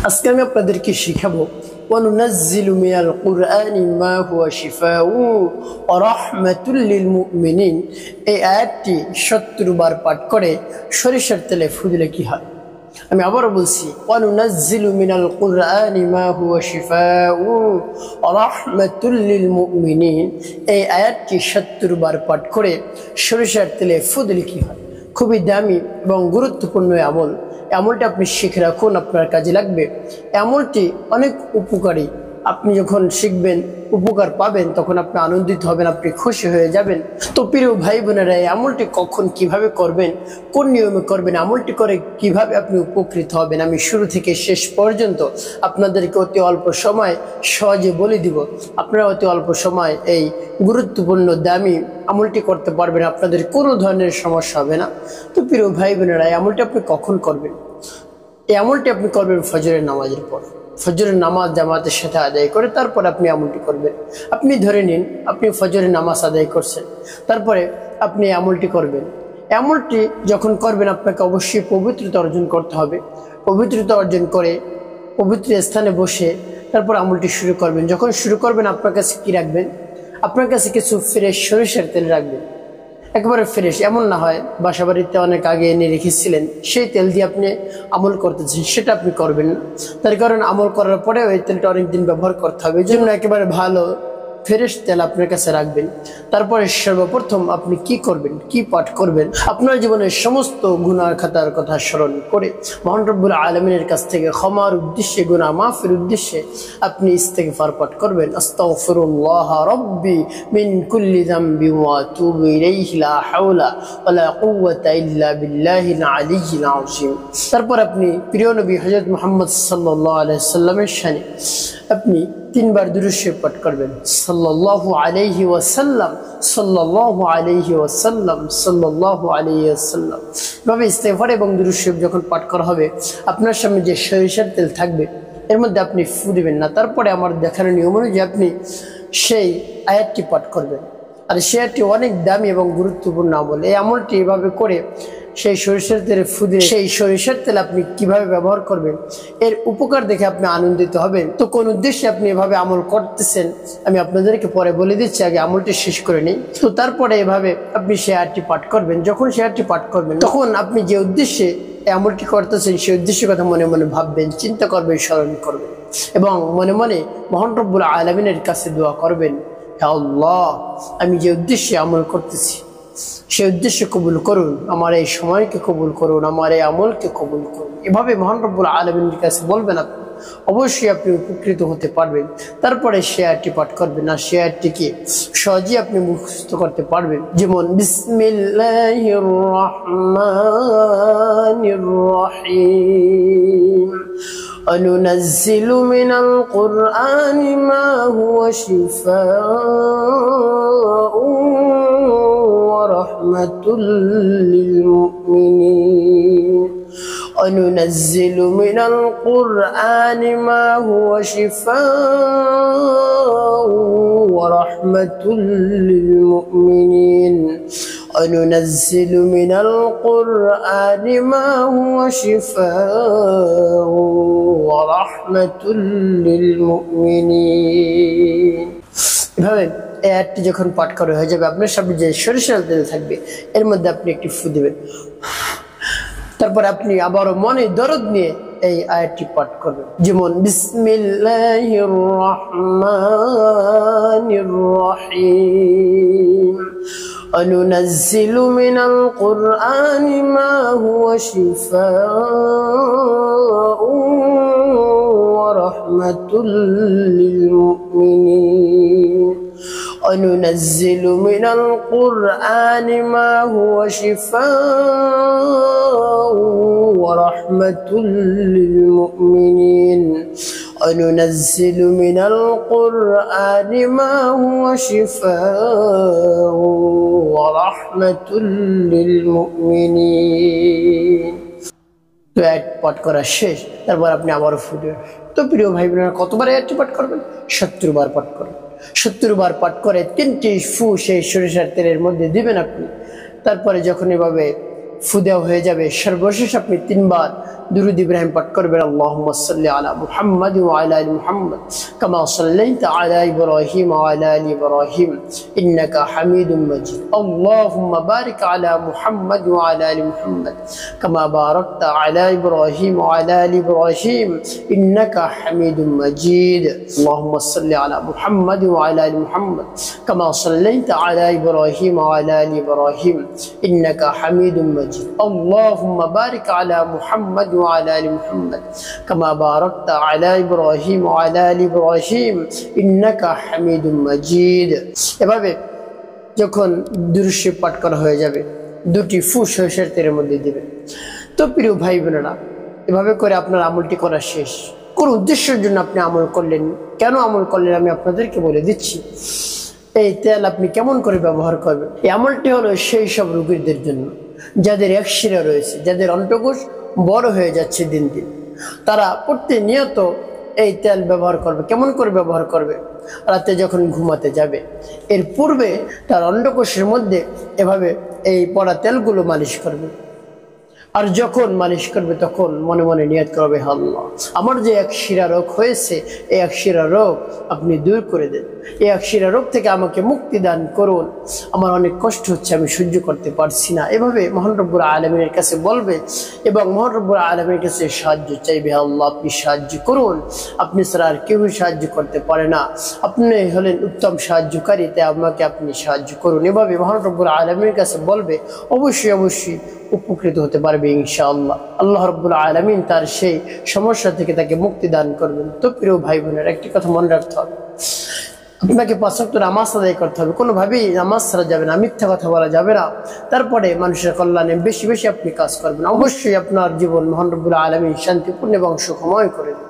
আজকে আমি আপনাদেরকে শিখাবো ওয়ানুনাজ্জিলু মিনাল কুরআনি মা হুয়া শিফাউ ওয়া রাহমাতুল লিল মুমিনিন। এই আয়াতটি 70 বার পাঠ করে সরিষার তেলে ফু দিলে কি হয়। আমি আবারও বলছি, ওয়ানুনাজ্জিলু মিনাল কুরআনি মা হুয়া শিফাউ ওয়া রাহমাতুল লিল মুমিনিন। এই আয়াতটি 70 বার পাঠ করে সরিষার তেলে ফু দিলে কি হয়। খুবই দামি এবং গুরুত্বপূর্ণ আমল। আমলটা আপনি শিখে রাখুন, আপনার কাজে লাগবে। আমলটি অনেক উপকারী। আপনি যখন শিখবেন, উপকার পাবেন, তখন আপনি আনন্দিত হবেন, আপনি খুশি হয়ে যাবেন। তো প্রিয় ভাই বোনেরা, এই আমলটি কখন কিভাবে করবেন, কোন নিয়মে করবেন, আমলটি করে কিভাবে আপনি উপকৃত হবেন, আমি শুরু থেকে শেষ পর্যন্ত আপনাদেরকে অতি অল্প সময় সহজে বলে দিব। আপনারা অতি অল্প সময় এই গুরুত্বপূর্ণ দামি আমলটি করতে পারবেন, আপনাদের কোনো ধরনের সমস্যা হবে না। তো প্রিয় ভাই বোনেরা, এই আমলটি আপনি কখন করবেন? এই আমলটি আপনি করবেন ফজরের নামাজের পর। ফজরের নামাজ জামাতের সাথে আদায় করে তারপর আপনি আমলটি করবেন। আপনি ধরে নিন আপনি ফজরের নামাজ আদায় করছেন, তারপরে আপনি আমলটি করবেন। আমলটি যখন করবেন আপনাকে অবশ্যই পবিত্রতা অর্জন করতে হবে। পবিত্রতা অর্জন করে পবিত্র স্থানে বসে তারপর আমলটি শুরু করবেন। যখন শুরু করবেন আপনার কাছে কি রাখবেন? আপনার কাছে কিছু ফ্রেশ সরিষার তেল রাখবেন, একেবারে ফ্রেশ। এমন না হয় বাসা বাড়িতে অনেক আগে এনে রেখেছিলেন, সেই তেল দিয়ে আপনি আমল করতেছেন, সেটা আপনি করবেন না। তার কারণ আমল করার পরে ওই তেলটা অনেকদিন ব্যবহার করতে হবে, এই জন্য একেবারে ভালো ফ্রেশ তেল আপনার কাছে রাখবেন। তারপরে সর্বপ্রথম আপনি কি করবেন, কি পাঠ করবেন? আপনার জীবনের সমস্ত গুনাহ খাতার কথা স্মরণ করে মহান রব্বুল আলামিনের কাছ থেকে ক্ষমার উদ্দেশ্যে, গুনাহ মাফের উদ্দেশ্যে আপনি ইস্তিগফার পাঠ করবেন। আস্তাগফিরুল্লাহ রাব্বি মিন কুল্লি যামবি ওয়া আতুবু ইলাইহি লা হাওলা ওয়া লা কুওয়াতা ইল্লা বিল্লাহিল আলিয়্যিল আযীম। তারপর আপনি প্রিয় নবী হযরত মুহাম্মদ সাল্লাল্লাহু আলাইহি সাল্লামের শানে আপনি 3 বার দুরূদ শরীফ পাঠ করবেন। সাল্লাল্লাহু আলাইহি ওয়াসাল্লাম, সাল্লাল্লাহু আলাইহি ওয়াসাল্লাম, সাল্লাল্লাহু আলাইহি ওয়াসাল্লাম। এভাবে ইস্তিগফার এবং দুরূদ শরীফ যখন পাঠ করা হবে, আপনার সামনে যে সরিষার তেল থাকবে এর মধ্যে আপনি ফু দিবেন না। তারপরে আমার দেখানোর নিয়ম অনুযায়ী আপনি সেই আয়াতটি পাঠ করবেন। আর সেই আয়াতটি অনেক দামি এবং গুরুত্বপূর্ণ আমল। এই আমলটি এভাবে করে সেই সরিষার তেলে ফু দিয়ে সেই সরিষার তেল আপনি কিভাবে ব্যবহার করবেন, এর উপকার দেখে আপনি আনন্দিত হবেন। তো কোন উদ্দেশ্যে আপনি এভাবে আমল করতেছেন আমি আপনাদেরকে পরে বলে দিচ্ছি, আগে আমলটি শেষ করে নিই। তো তারপরে এভাবে আপনি সেই আয়াতটি পাঠ করবেন। যখন সেই আয়াতটি পাঠ করবেন, তখন আপনি যে উদ্দেশ্যে এই আমলটি করতেছেন সেই উদ্দেশ্যের কথা মনে মনে ভাববেন, চিন্তা করবেন, স্মরণ করবেন এবং মনে মনে মহান রব্বুল আলামিনের কাছে দোয়া করবেন, হে আল্লাহ, আমি যে উদ্দেশ্যে আমল করতেছি সেই উদ্দেশ্য কবুল করুন, আমার এই সময়কে কবুল করুন, আমার এই আমলকে কবুল করুন। এভাবে মহান রব্বুল আলামিনের কাছে বলবেন, আপনি অবশ্যই আপনি উপকৃত হতে পারবেন। তারপরে সে আয়াতটি পাঠ করবেন। আর সে আয়াতটিকে সহজে আপনি মুখস্থ করতে পারবেন, যেমন বিসমিল্লাহির রহমানির রহিম অনুনাজ্জিলু মিনাল কুরআনি মা হুয়া শিফাউ ورحمة للمؤمنين وننزل من القرآن ما هو شفاء ورحمة للمؤمنين وننزل من القرآن ما هو شفاء ورحمة للمؤمنين। এই আয়াতটি যখন পাঠ করা হয়ে যাবে, আপনার সামনে যে সরিষার তেল থাকবে এর মধ্যে আপনি একটি ফু দিবেন। তারপর আপনি আবারও মনে দরদ নিয়ে এই আয়াতটি পাঠ করবেন, যেমন বিসমিল্লাহির রহমানির রহিম অনুনাজ্জিলু মিনাল কুরআনি মা হুয়া শিফাউ ওয়া রাহমাতুল লিল মুমিনিন وننزل من القرآن ما هو شفاء ورحمة للمؤمنين وننزل من القرآن ما هو شفاء ورحمة للمؤمنين। তো পাঠ করা শেষ, তারপর আপনি আবারও ফু দিবেন। তো প্রিয় ভাই বোনেরা, কতবার আয়াতটি পাঠ করবেন? 70 বার পাঠ করবেন। 70 বার পাঠ করে 3টি ফু সেই সরিষার তেলের মধ্যে দিবেন আপনি। তারপরে যখন এভাবে ফু দেওয়া হয়ে যাবে। সর্বশেষ আপনি 3 বার দুরূদ ইব্রাহিম পাঠ করবেন, আল্লাহুম্মা সাল্লি আলা মুহাম্মাদ ওয়া আলা আলি মুহাম্মাদ কামা সাল্লাইতা আলা ইব্রাহিম ওয়া আলা আলি ইব্রাহিম ইন্নাকা হামিদুম মাজিদ। আল্লাহুম্মা বারিক আলা মুহাম্মাদ ওয়া আলা আলি মুহাম্মাদ কামা বারাকতা আলা ইব্রাহিম ওয়া আলা আলি ইব্রাহিম ইন্নাকা হামিদুম মাজিদ। আল্লাহুম্মা সাল্লি আলা মুহাম্মাদ ওয়া আলা আলি মুহাম্মাদ কামা সাল্লাইতা আলা ইব্রাহিম ওয়া আলা আলি ইব্রাহিম ইন্নাকা হামিদুম মাজিদ। আল্লাহুম্মা বারিক আলা মুহাম্মাদ ওয়া আলা আলি মুহাম্মাদ কামা বারাকতা আলা ইব্রাহিম ওয়া আলা আলি ইব্রাহিম ইন্নাকা হামিদুম মাজিদ। এভাবে যখন দুরূদ শরীফ পাঠ করা হয়ে যাবে, 2টি ফু সরিষার তেলের মধ্যে দিবেন। তো প্রিয় ভাই বোনেরা, এভাবে করে আপনার আমলটি করা শেষ। কোন উদ্দেশ্যের জন্য আপনি আমল করলেন, কেন আমল করলেন, আমি আপনাদেরকে বলে দিচ্ছি। এই তেল আপনি কেমন করে ব্যবহার করবেন। এই আমলটি হলো সেই সব রোগীদের জন্য যাদের একশিরা রয়েছে, যাদের অন্ডকোষ বড় হয়ে যাচ্ছে দিন দিন। তারা প্রতিনিয়ত এই তেল ব্যবহার করবে। কেমন করে ব্যবহার করবে? রাতে যখন ঘুমাতে যাবে, এর পূর্বে তার অন্ডকোষের মধ্যে এভাবে এই পড়া তেলগুলো মালিশ করবে। আর যখন মালিশ করবে তখন মনে মনে নিয়ত করবে, আল্লাহ, আমার যে একশিরা রোগ হয়েছে, এই একশিরা রোগ আপনি দূর করে দেন। এই একশিরা রোগ থেকে আমাকে মুক্তি দান করুন। আমার অনেক কষ্ট হচ্ছে, আমি সহ্য করতে পারছি না। এভাবে মহান রব্বুল আলামিনের কাছে বলবে এবং মহান রব্বুল আলামিনের কাছে সাহায্য চাইবে। আল্লাহ, আপনি সাহায্য করুন, আপনি ছাড়া আর কেউই সাহায্য করতে পারে না। আপনি হলেন উত্তম সাহায্যকারী, তাই আমাকে আপনি সাহায্য করুন। এভাবে মহান রব্বুল আলামিনের কাছে বলবে, অবশ্যই অবশ্যই উপকৃত হতে পারবে ইনশাআল্লাহ। আল্লাহ রাব্বুল আলামিন তার সেই সমস্যা থেকে তাকে মুক্তি দান করবেন। তো প্রিয় ভাই বোনের, একটি কথা মনে রাখতে হবে, আপনাকে 5 ওয়াক্ত নামাজ আদায় করতে হবে। কোনোভাবেই নামাজ ছাড়া যাবে না, মিথ্যা কথা বলা যাবে না। তারপরে মানুষের কল্যাণে বেশি বেশি আপনি কাজ করবেন। অবশ্যই আপনার জীবন মহান রব্বুল আলামিন শান্তিপূর্ণ এবং সুখময় করে দেবেন।